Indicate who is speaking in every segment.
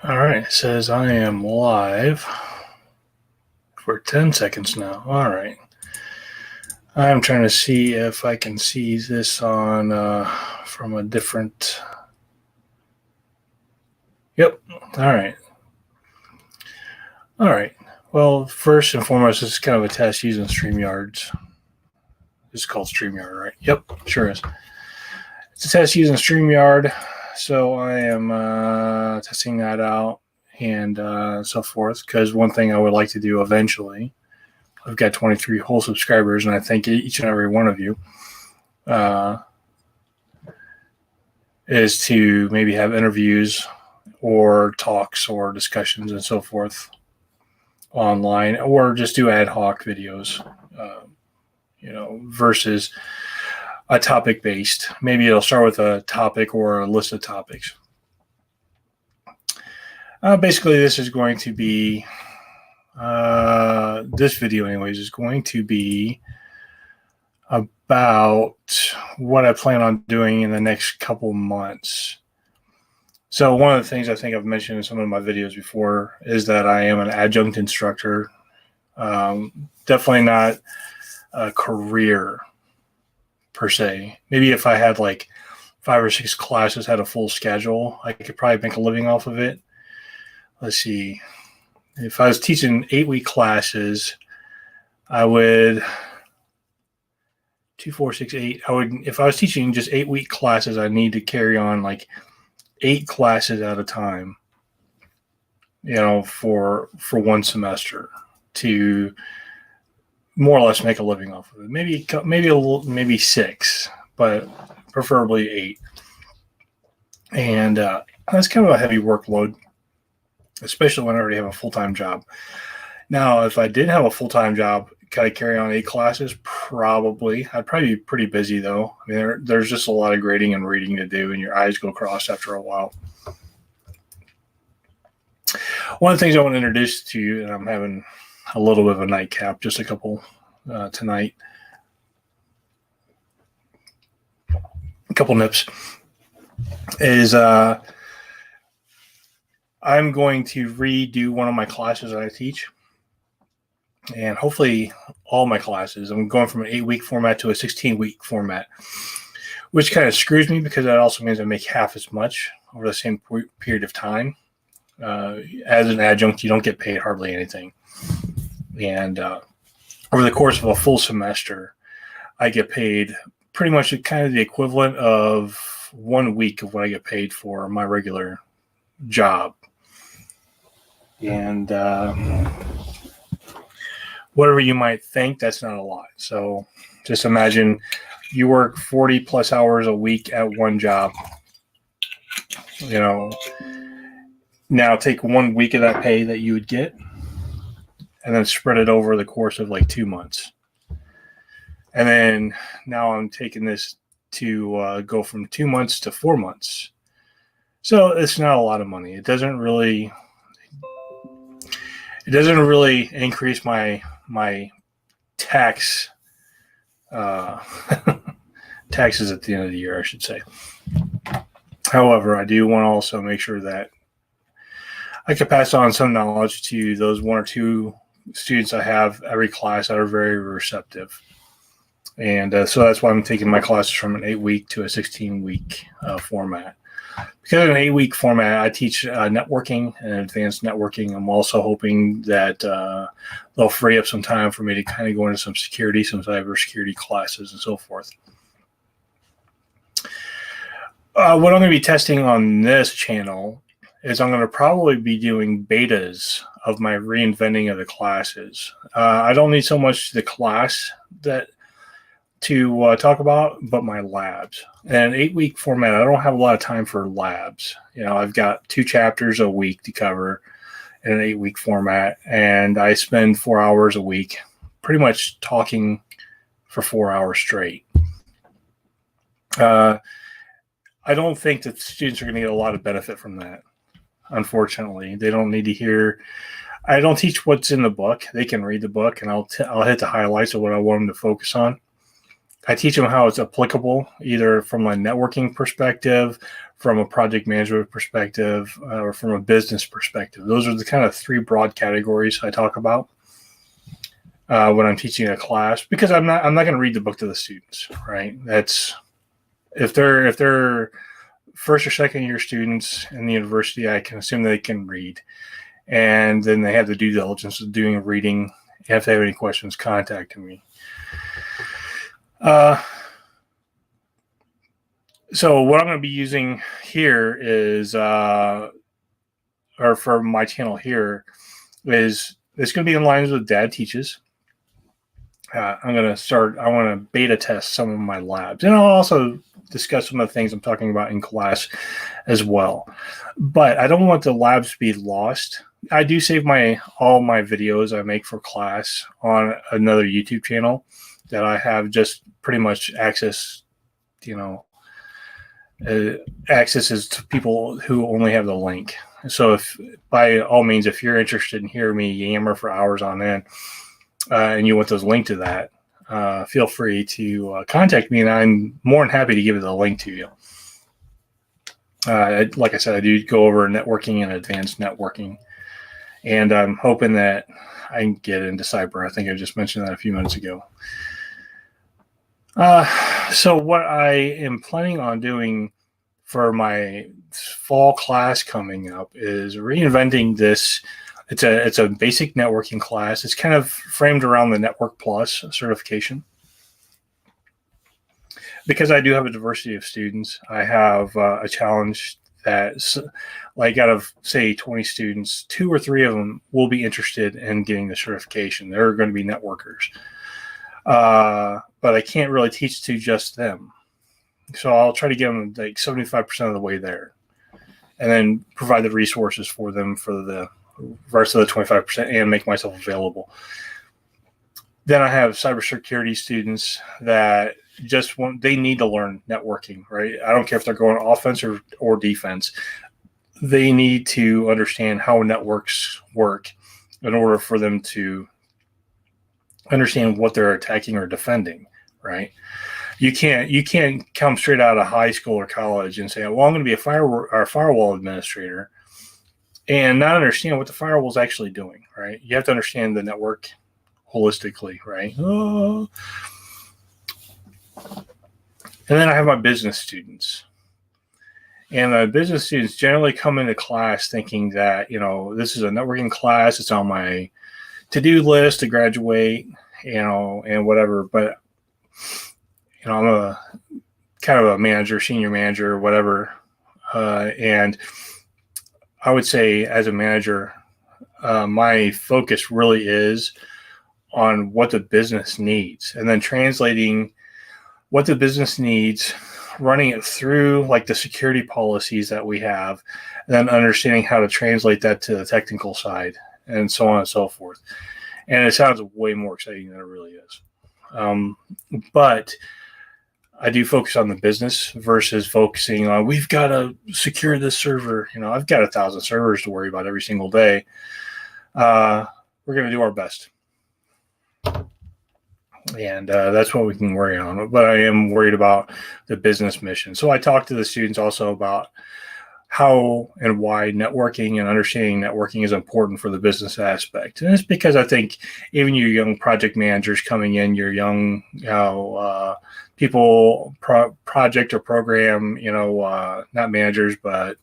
Speaker 1: All right, it says I am live for 10 seconds now. All right. I'm trying to see if I can see this on from a different. Yep. All right. All right. Well, first and foremost, this is kind of a test using StreamYards. It's called StreamYard, right? Yep, sure is. It's a test using StreamYard. So I am testing that out and so forth, because one thing I would like to do eventually, I've got 23 whole subscribers, and I thank each and every one of you, is to maybe have interviews or talks or discussions and so forth online, or just do ad hoc videos, versus a topic based. Maybe it'll start with a topic or a list of topics. Basically, this is going to be, this video anyways, is going to be about what I plan on doing in the next couple months. So one of the things I think I've mentioned in some of my videos before is that I am an adjunct instructor. Definitely not a career per se. Maybe if I had like 5 or 6 classes, had a full schedule, I could probably make a living off of it. Let's see. If I was teaching 8-week classes, I would 2, 4, 6, 8. If I was teaching just 8-week classes, I need to carry on like 8 classes at a time, for one semester to more or less make a living off of it. Maybe 6, but preferably 8. And that's kind of a heavy workload, especially when I already have a full-time job. Now, if I did have a full-time job, could I carry on 8 classes? Probably. I'd probably be pretty busy, though. I mean, there's just a lot of grading and reading to do, and your eyes go cross after a while. One of the things I want to introduce to you, and I'm having a little bit of a nightcap, just a couple tonight, a couple nips, is I'm going to redo one of my classes that I teach. And hopefully all my classes. I'm going from an 8-week format to a 16-week format, which kind of screws me because that also means I make half as much over the same period of time. As an adjunct, you don't get paid hardly anything. And over the course of a full semester, I get paid pretty much kind of the equivalent of 1 week of what I get paid for my regular job. And whatever you might think, that's not a lot. So just imagine you work 40 plus hours a week at one job. Now take 1 week of that pay that you would get and then spread it over the course of like 2 months. And then now I'm taking this to go from 2 months to 4 months. So it's not a lot of money. It doesn't really increase my tax taxes at the end of the year, I should say. However, I do want to also make sure that I can pass on some knowledge to those 1 or 2 students I have every class that are very receptive. And so that's why I'm taking my classes from an 8-week to a 16-week format. Because in an 8-week format, I teach networking and advanced networking. I'm also hoping that they'll free up some time for me to kind of go into some cybersecurity classes and so forth. What I'm going to be testing on this channel is I'm going to probably be doing betas of my reinventing of the classes. I don't need so much the class to talk about, but my labs. And an 8-week format, I don't have a lot of time for labs. I've got 2 chapters a week to cover in an 8-week format, and I spend 4 hours a week pretty much talking for 4 hours straight. I don't think that students are going to get a lot of benefit from that. Unfortunately, they don't need to hear. I don't teach what's in the book. They can read the book, and I'll hit the highlights of what I want them to focus on. I teach them how it's applicable, either from a networking perspective, from a project management perspective, or from a business perspective. Those are the kind of three broad categories I talk about when I'm teaching a class, because I'm not going to read the book to the students, right? That's if they're first or second year students in the university, I can assume they can read, and then they have the due diligence of doing reading. If they have any questions, contact me. So what I'm going to be using here is, or for my channel here, is it's going to be in line with Dad Teaches. I want to beta test some of my labs, and I'll also discuss some of the things I'm talking about in class as well. But I don't want the labs to be lost. I do save all my videos I make for class on another YouTube channel that I have just pretty much access is to people who only have the link. So if by all means, if you're interested in hearing me yammer for hours on end, and you want those linked to that, feel free to contact me, and I'm more than happy to give the link to you. Like I said, I do go over networking and advanced networking, and I'm hoping that I can get into cyber. I think I just mentioned that a few minutes ago. So what I am planning on doing for my fall class coming up is reinventing this. It's a basic networking class. It's kind of framed around the Network Plus certification. Because I do have a diversity of students, I have a challenge that, like, out of, say, 20 students, 2 or 3 of them will be interested in getting the certification. They're going to be networkers. But I can't really teach to just them. So I'll try to get them like 75% of the way there, and then provide the resources for them for the rest of the 25% and make myself available. Then I have cybersecurity students that they need to learn networking, right? I don't care if they're going offense or defense. They need to understand how networks work in order for them to understand what they're attacking or defending, right? You can't come straight out of high school or college and say, well, I'm going to be a firewall administrator, and not understand what the firewall is actually doing, right? You have to understand the network holistically, right? Oh. And then I have my business students. And the business students generally come into class thinking that, this is a networking class. It's on my to-do list to graduate, and whatever. But, I'm a kind of a manager, senior manager, whatever. And I would say as a manager, my focus really is on what the business needs, and then translating what the business needs, running it through like the security policies that we have, and then understanding how to translate that to the technical side, and so on and so forth. And it sounds way more exciting than it really is. But I do focus on the business versus focusing on, we've got to secure this server. I've got 1,000 servers to worry about every single day. We're going to do our best. And that's what we can worry on. But I am worried about the business mission. So I talk to the students also about how and why networking and understanding networking is important for the business aspect. And it's because I think even you young project managers coming in, your young people, project or program, not managers, but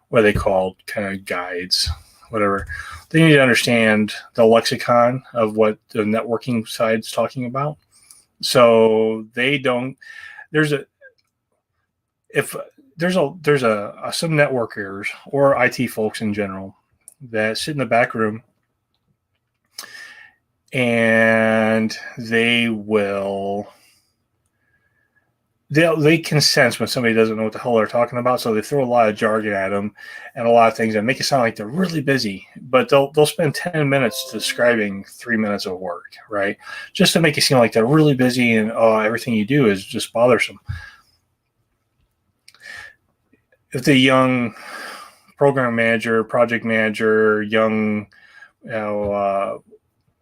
Speaker 1: what are they called, kind of guides, whatever. They need to understand the lexicon of what the networking side's talking about. So they don't, there's some networkers or IT folks in general that sit in the back room, and they can sense when somebody doesn't know what the hell they're talking about. So they throw a lot of jargon at them and a lot of things that make it sound like they're really busy, but they'll spend 10 minutes describing 3 minutes of work, right? Just to make it seem like they're really busy and everything you do is just bothersome. If the young program manager, project manager, young,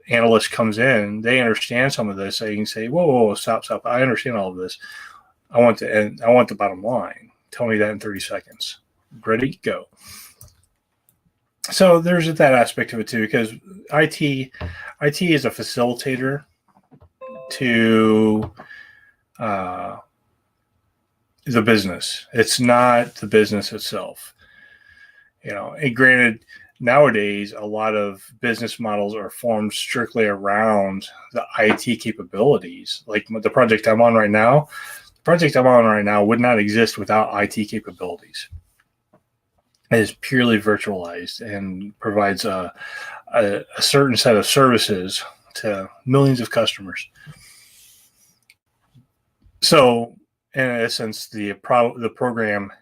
Speaker 1: analyst comes in, they understand some of this. They can say, whoa, stop. I understand all of this. I want the bottom line. Tell me that in 30 seconds. Ready, go. So there's that aspect of it too, because IT is a facilitator to the business. It's not the business itself. And granted, nowadays, a lot of business models are formed strictly around the IT capabilities. Like the project I'm on right now would not exist without IT capabilities. It is purely virtualized and provides a certain set of services to millions of customers. So, in essence, the program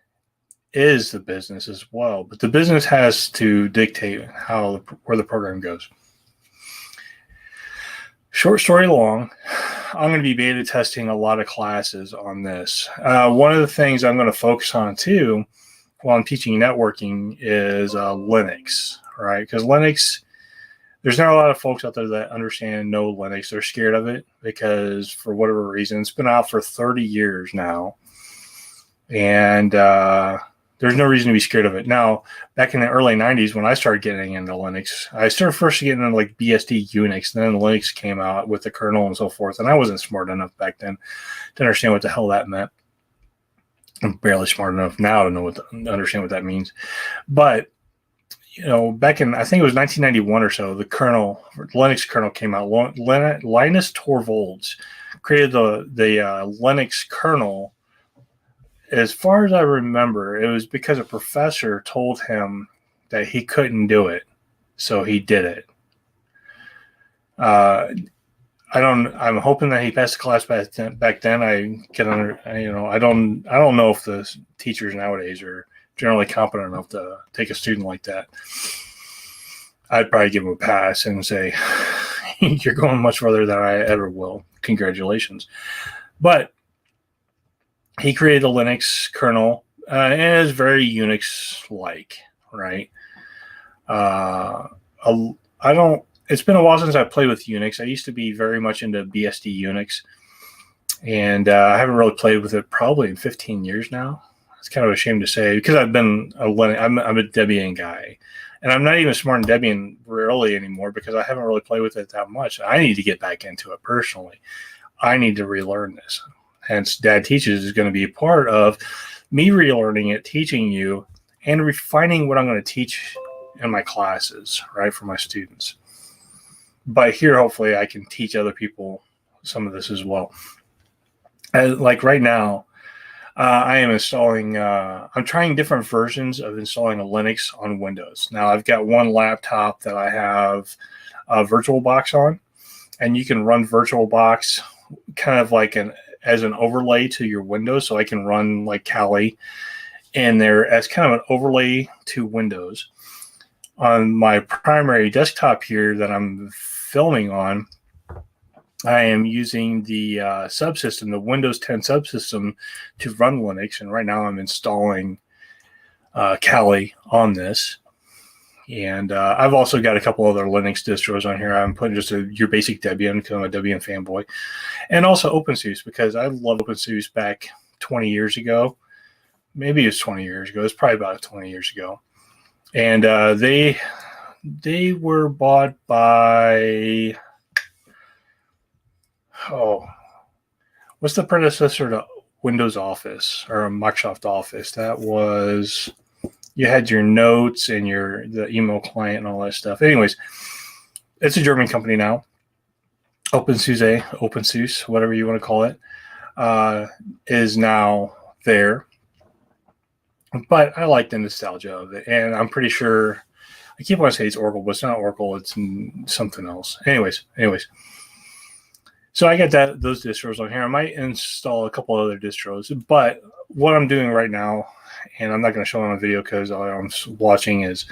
Speaker 1: is the business as well, but the business has to dictate where the program goes. Short story long, I'm going to be beta testing a lot of classes on this. One of the things I'm going to focus on too while I'm teaching networking is Linux, right? Because Linux, there's not a lot of folks out there that understand and know Linux. They're scared of it because for whatever reason, it's been out for 30 years now. And there's no reason to be scared of it. Now, back in the early 90s, when I started getting into Linux, I started first getting into like BSD Unix, and then Linux came out with the kernel and so forth. And I wasn't smart enough back then to understand what the hell that meant. I'm barely smart enough now to understand what that means. But, back in, I think it was 1991 or so, the Linux kernel came out. Linus Torvalds created the Linux kernel. As far as I remember, it was because a professor told him that he couldn't do it, so he did it. I'm hoping that he passed the class back then. I don't know if the teachers nowadays are generally competent enough to take a student like that. I'd probably give him a pass and say, "You're going much further than I ever will. Congratulations." But he created a Linux kernel, and it is very Unix-like, right? It's been a while since I played with Unix. I used to be very much into BSD Unix, and I haven't really played with it probably in 15 years now. It's kind of a shame to say because I've been I'm a Debian guy, and I'm not even smart in Debian really anymore because I haven't really played with it that much. I need to get back into it personally. I need to relearn this. Hence, Dad Teaches is going to be a part of me relearning it, teaching you, and refining what I'm going to teach in my classes, right, for my students. But here, hopefully, I can teach other people some of this as well. Like right now, I am installing, I'm trying different versions of installing a Linux on Windows. Now, I've got one laptop that I have a VirtualBox on, and you can run VirtualBox kind of like as an overlay to your Windows. So I can run like Kali in there as kind of an overlay to Windows. On my primary desktop here that I'm filming on, I am using the subsystem, the Windows 10 subsystem, to run Linux. And right now I'm installing Kali on this. And I've also got a couple other Linux distros on here. I'm putting just your basic Debian because I'm a Debian fanboy. And also OpenSUSE because I loved OpenSUSE back 20 years ago. Maybe it was 20 years ago. It's probably about 20 years ago. And they were bought by, what's the predecessor to Windows Office or Microsoft Office? That was, you had your notes and the email client and all that stuff. Anyways, it's a German company now. OpenSUSE, whatever you want to call it, is now there. But I like the nostalgia of it, and I'm pretty sure, I keep wanting to say it's Oracle, but it's not Oracle, it's something else. Anyways. So I got those distros on here. I might install a couple other distros, but what I'm doing right now, and I'm not going to show it on a video because all I'm watching is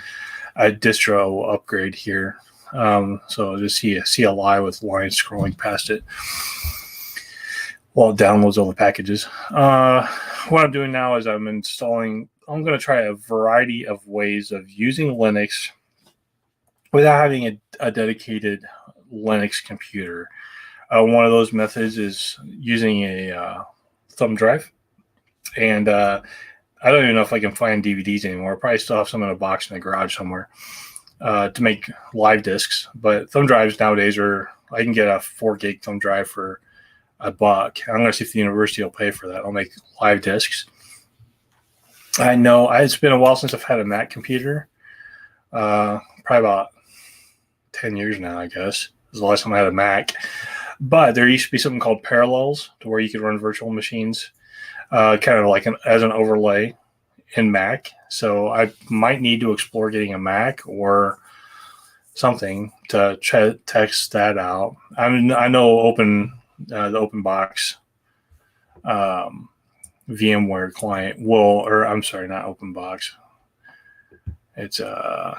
Speaker 1: a distro upgrade here. So just see a lie with lines scrolling past it while it downloads all the packages. What I'm doing now is I'm going to try a variety of ways of using Linux without having a dedicated Linux computer. One of those methods is using a thumb drive. And I don't even know if I can find DVDs anymore. I probably still have some in a box in the garage somewhere to make live discs. But thumb drives nowadays I can get a 4 gig thumb drive for $1. I'm going to see if the university will pay for that. I'll make live discs. I know it's been a while since I've had a Mac computer. Probably about 10 years now, I guess. Was the last time I had a Mac. But there used to be something called Parallels, to where you could run virtual machines, kind of like as an overlay in Mac. So I might need to explore getting a Mac or something to test that out. I know the open box VMware client not open box. It's the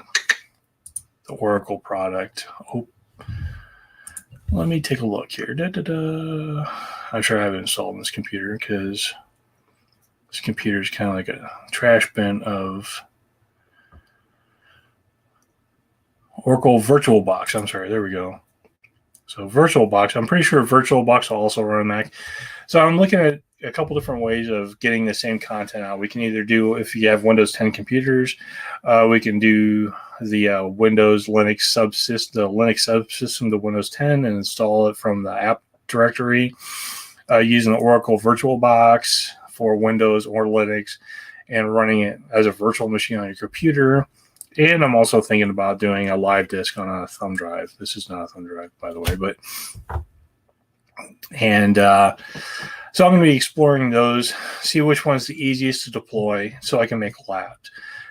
Speaker 1: Oracle product. Oh, let me take a look here. I'm sure I have it installed on this computer because this computer is kind of like a trash bin of Oracle VirtualBox. I'm sorry, there we go. So VirtualBox, I'm pretty sure VirtualBox will also run a Mac. So I'm looking at a couple different ways of getting the same content out. We can either do, if you have Windows 10 computers, we can do the Linux subsystem to Windows 10 and install it from the app directory using the Oracle VirtualBox for Windows or Linux and running it as a virtual machine on your computer. And I'm also thinking about doing a live disk on a thumb drive. This is not a thumb drive, by the way, so I'm going to be exploring those, see which one's the easiest to deploy so I can make labs.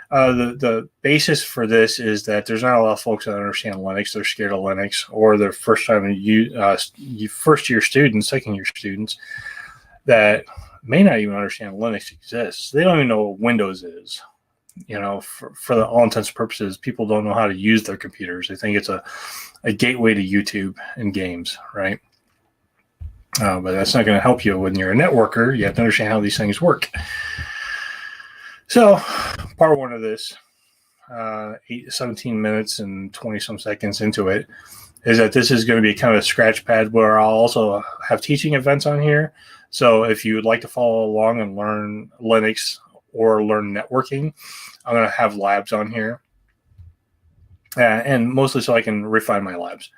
Speaker 1: The basis for this is that there's not a lot of folks that understand Linux. They're scared of Linux, or they're first-year students, second-year students that may not even understand Linux exists. They don't even know what Windows is. For the all intents and purposes, people don't know how to use their computers. They think it's a gateway to YouTube and games, right? But that's not going to help you when you're a networker. You have to understand how these things work. So, part one of this, 17 minutes and 20-some seconds into it, is that this is going to be kind of a scratch pad where I'll also have teaching events on here. So, if you would like to follow along and learn Linux or learn networking, I'm going to have labs on here. And mostly so I can refine my labs.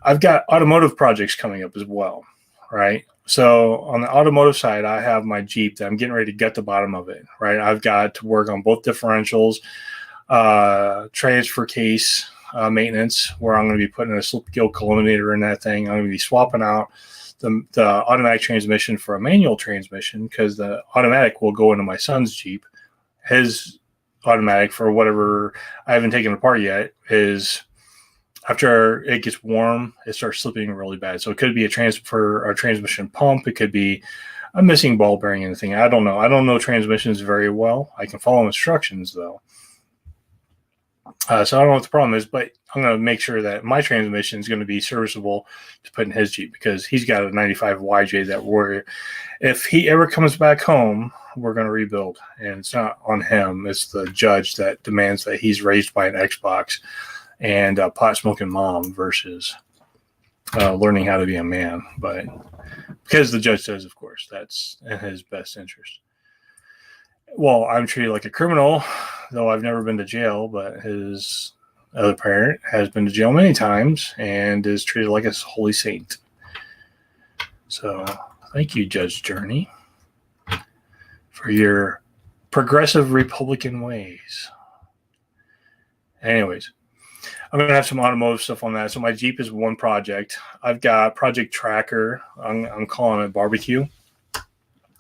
Speaker 1: I've got automotive projects coming up as well, right? So on the automotive side, I have my Jeep that I'm getting ready to gut the bottom of it, right? I've got to work on both differentials, transfer case maintenance, where I'm going to be putting a slip gill collimator in that thing. I'm going to be swapping out the automatic transmission for a manual transmission because the automatic will go into my son's Jeep. His automatic, for whatever I haven't taken apart yet, is after it gets warm, it starts slipping really bad. So it could be a transmission pump. It could be a missing ball bearing, anything. I don't know. I don't know transmissions very well. I can follow instructions, though. So I don't know what the problem is, but I'm going to make sure that my transmission is going to be serviceable to put in his Jeep because he's got a 95 YJ that if he ever comes back home, we're going to rebuild. And it's not on him. It's the judge that demands that he's raised by an Xbox and a pot-smoking mom versus learning how to be a man. But because the judge says, of course, that's in his best interest. Well, I'm treated like a criminal, though I've never been to jail, but his other parent has been to jail many times and is treated like a holy saint. So thank you, Judge Journey, for your progressive Republican ways. Anyways, I'm going to have some automotive stuff on that. So my Jeep is one project. I've got Project Tracker. I'm calling it Barbecue.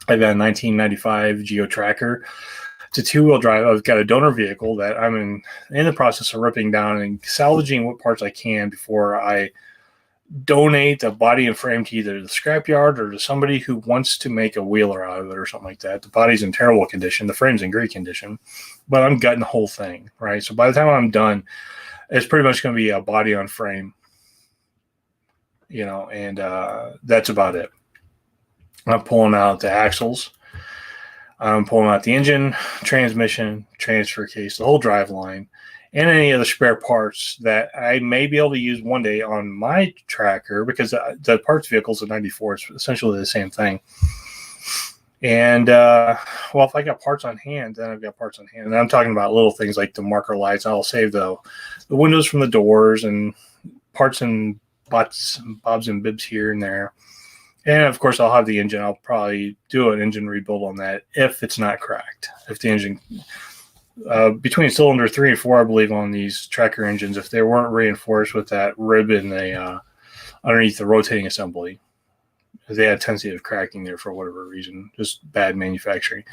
Speaker 1: I've got a 1995 Geo Tracker. It's a two-wheel drive. I've got a donor vehicle that I'm in the process of ripping down and salvaging what parts I can before I donate the body and frame to either the scrapyard or to somebody who wants to make a wheeler out of it or something like that. The body's in terrible condition. The frame's in great condition. But I'm gutting the whole thing, right? So by the time I'm done, it's pretty much going to be a body on frame, and that's about it. I'm pulling out the axles. I'm pulling out the engine, transmission, transfer case, the whole drive line, and any other spare parts that I may be able to use one day on my tracker, because the parts vehicle's a 94. It's essentially the same thing. And well, if I got parts on hand, then I've got parts on hand. And I'm talking about little things like the marker lights. I'll save the windows from the doors and parts and bobs and bibs here and there. And of course, I'll have the engine. I'll probably do an engine rebuild on that if it's not cracked. If the engine, between cylinder 3 and 4, I believe, on these tracker engines, if they weren't reinforced with that rib in the underneath the rotating assembly, they had a tendency of cracking there for whatever reason, just bad manufacturing.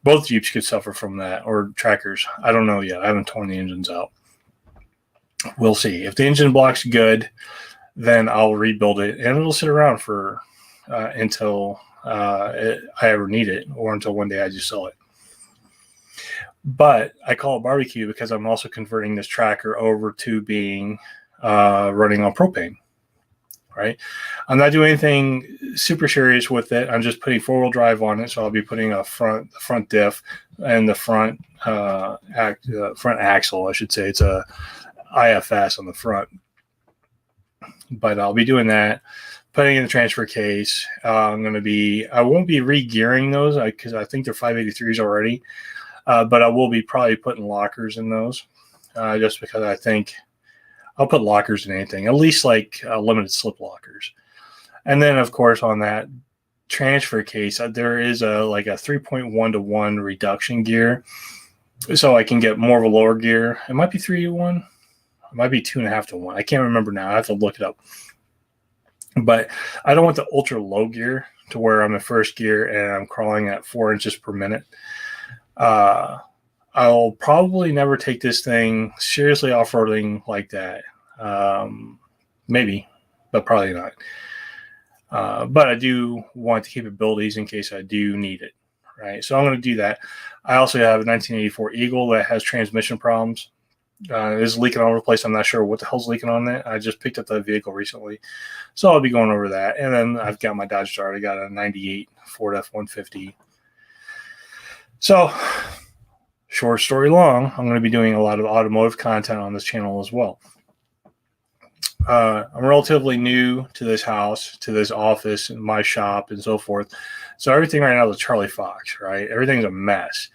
Speaker 1: Both Jeeps could suffer from that, or trackers. I don't know yet. I haven't torn the engines out. We'll see. If the engine block's good, then I'll rebuild it, and it'll sit around for until I ever need it, or until one day I just sell it. But I call it barbecue because I'm also converting this tracker over to being running on propane. Right, I'm not doing anything super serious with it. I'm just putting 4-wheel drive on it, so I'll be putting the front diff and the front axle. I should say it's a IFS on the front, but I'll be doing that. Putting in the transfer case. I won't be re-gearing those because I think they're 583s already, but I will be probably putting lockers in those, just because I think I'll put lockers in anything, at least like limited slip lockers. And then, of course, on that transfer case, there is a 3.1 to 1 reduction gear, so I can get more of a lower gear. It might be 3 to 1. It might be 2.5 to 1. I can't remember now. I have to look it up. But I don't want the ultra low gear to where I'm in first gear and I'm crawling at 4 inches per minute. I'll probably never take this thing seriously off-roading like that. Maybe, but probably not. But I do want to keep capabilities in case I do need it, right? So I'm going to do that. I also have a 1984 Eagle that has transmission problems. It's leaking all over the place. I'm not sure what the hell's leaking on that. I just picked up that vehicle recently, so I'll be going over that. And then I've got my Dodge Dart. I got a 98 Ford F-150. So, short story long, I'm going to be doing a lot of automotive content on this channel as well. I'm relatively new to this house, to this office, and my shop, and so forth. So everything right now is a Charlie Fox, right? Everything's a mess.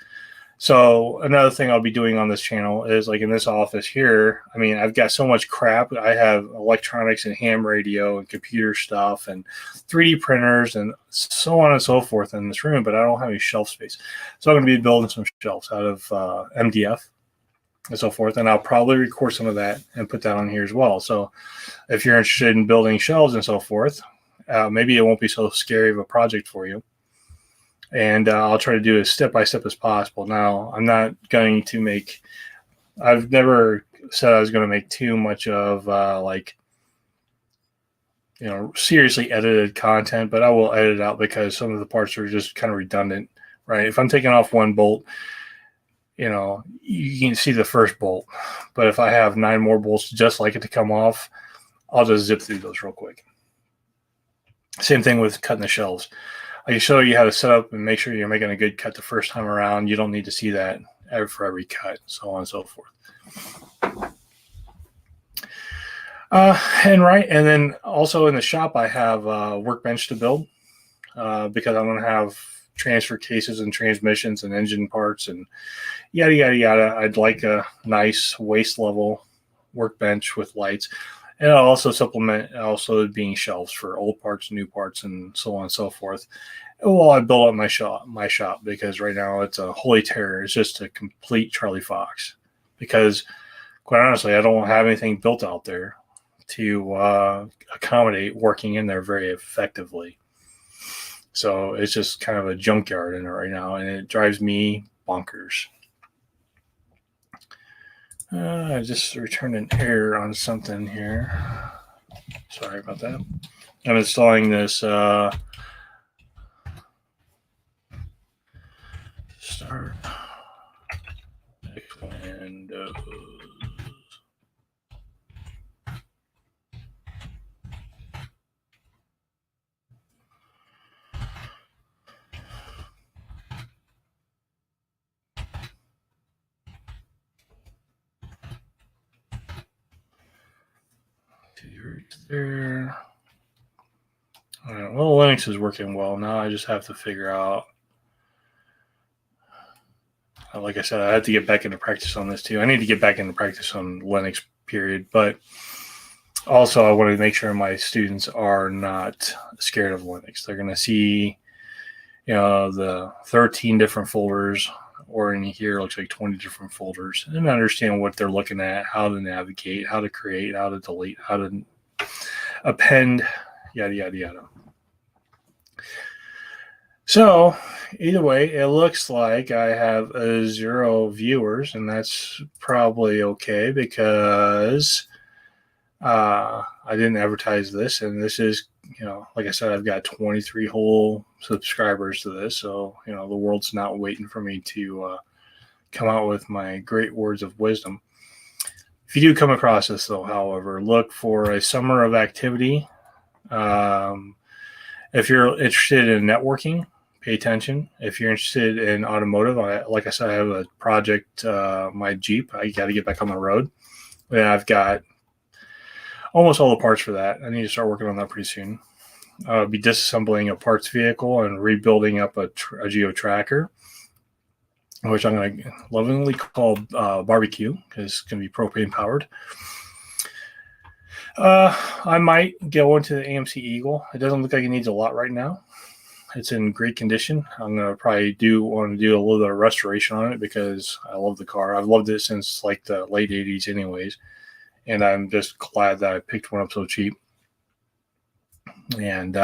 Speaker 1: So another thing I'll be doing on this channel is, like in this office here, I mean, I've got so much crap. I have electronics and ham radio and computer stuff and 3D printers and so on and so forth in this room, but I don't have any shelf space. So I'm going to be building some shelves out of MDF and so forth, and I'll probably record some of that and put that on here as well. So if you're interested in building shelves and so forth, maybe it won't be so scary of a project for you. And I'll try to do as step-by-step as possible. Now, I'm not going to make – I've never said I was going to make too much of seriously edited content, but I will edit it out because some of the parts are just kind of redundant, right? If I'm taking off one bolt, you can see the first bolt. But if I have 9 more bolts just like it to come off, I'll just zip through those real quick. Same thing with cutting the shelves. I can show you how to set up and make sure you're making a good cut the first time around. You don't need to see that for every cut, so on and so forth. And then also in the shop, I have a workbench to build because I'm going to have transfer cases and transmissions and engine parts and yada, yada, yada. I'd like a nice waist level workbench with lights. And I'll also supplement also being shelves for old parts, new parts, and so on and so forth. Well, I build up my shop because right now it's a holy terror. It's just a complete Charlie Fox because, quite honestly, I don't have anything built out there to accommodate working in there very effectively. So it's just kind of a junkyard in it right now, and it drives me bonkers. I just returned an error on something here. Sorry about that. I'm installing this start Windows. there. All right, well, Linux is working well. Now I just have to figure out, like I said, I have to get back into practice on this too. I need to get back into practice on Linux, period. But also, I want to make sure my students are not scared of Linux. They're going to see, the 13 different folders, or in here, it looks like 20 different folders, and understand what they're looking at, how to navigate, how to create, how to delete, how to append, yada, yada, yada. So either way, it looks like I have 0 viewers, and that's probably okay because I didn't advertise this, and this is, like I said, I've got 23 whole subscribers to this, so the world's not waiting for me to come out with my great words of wisdom. If you do come across this, though, however, look for a summer of activity. If you're interested in networking, pay attention. If you're interested in automotive, like I said, I have a project, my Jeep. I got to get back on the road. And I've got almost all the parts for that. I need to start working on that pretty soon. I'll be disassembling a parts vehicle and rebuilding up a Geo Tracker, which I'm going to lovingly call Barbecue, because it's going to be propane powered. I might go into the AMC Eagle. It doesn't look like it needs a lot right now. It's in great condition. I'm going to probably want to do a little bit of restoration on it because I love the car. I've loved it since like the late 80s anyways. And I'm just glad that I picked one up so cheap. And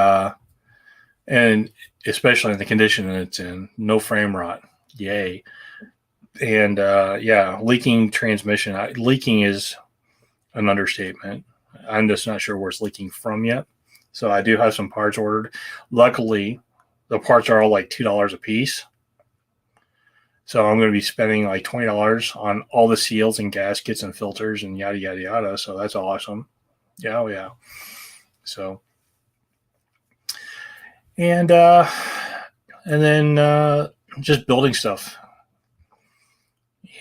Speaker 1: especially in the condition that it's in, no frame rot. Yay. And leaking transmission. Leaking is an understatement. I'm just not sure where it's leaking from yet. So I do have some parts ordered. Luckily, the parts are all like $2 a piece. So I'm going to be spending like $20 on all the seals and gaskets and filters and yada, yada, yada. So that's awesome. Yeah, yeah. So, and then just building stuff.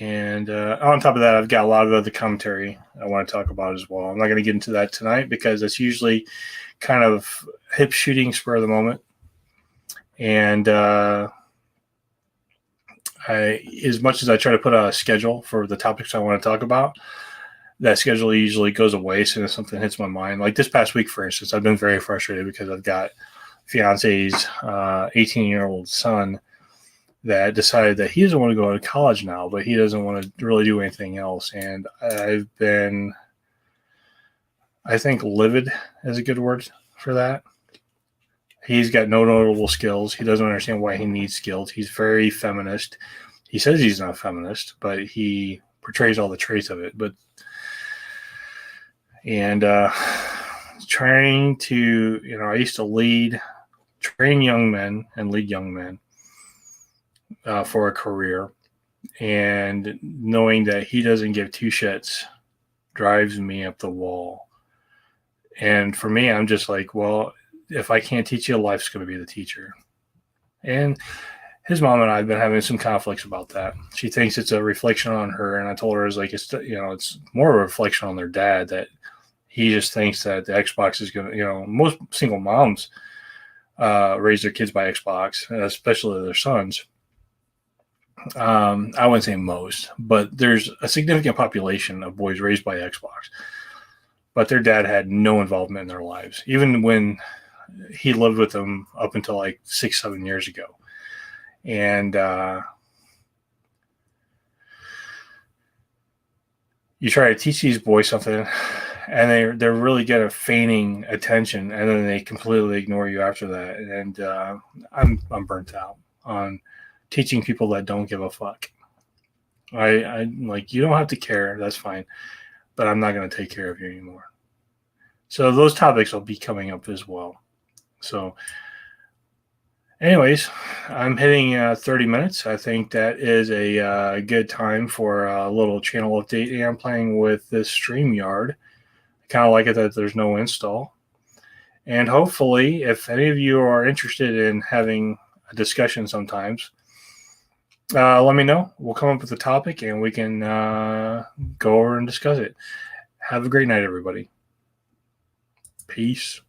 Speaker 1: And on top of that, I've got a lot of other commentary I want to talk about as well. I'm not going to get into that tonight because it's usually kind of hip shooting, spur of the moment. And as much as I try to put a schedule for the topics I want to talk about, that schedule usually goes away as soon as something hits my mind. Like this past week, for instance, I've been very frustrated because I've got fiance's 18-year-old son that decided that he doesn't want to go to college now, but he doesn't want to really do anything else. And I've been, I think, livid is a good word for that. He's got no notable skills. He doesn't understand why he needs skills. He's very feminist. He says he's not feminist, but he portrays all the traits of it. Trying to, I used to train young men and lead young men for a career. And knowing that he doesn't give two shits drives me up the wall. And for me, I'm just like, well, if I can't teach you, life's going to be the teacher. And his mom and I have been having some conflicts about that. She thinks it's a reflection on her, and I told her it's more of a reflection on their dad, that he just thinks that the Xbox is going to, most single moms raise their kids by Xbox, especially their sons. I wouldn't say most, but there's a significant population of boys raised by Xbox, but their dad had no involvement in their lives, even when he lived with them up until like 6-7 years ago. And you try to teach these boys something, and they're really good at feigning attention, and then they completely ignore you after that. And I'm burnt out on teaching people that don't give a fuck. I like, you don't have to care, that's fine, but I'm not going to take care of you anymore. So those topics will be coming up as well. So anyways, I'm hitting 30 minutes. I think that is a good time for a little channel update. And I'm playing with this StreamYard. I kind of like it that there's no install. And hopefully, if any of you are interested in having a discussion sometimes, let me know. We'll come up with a topic and we can go over and discuss it. Have a great night, everybody. Peace.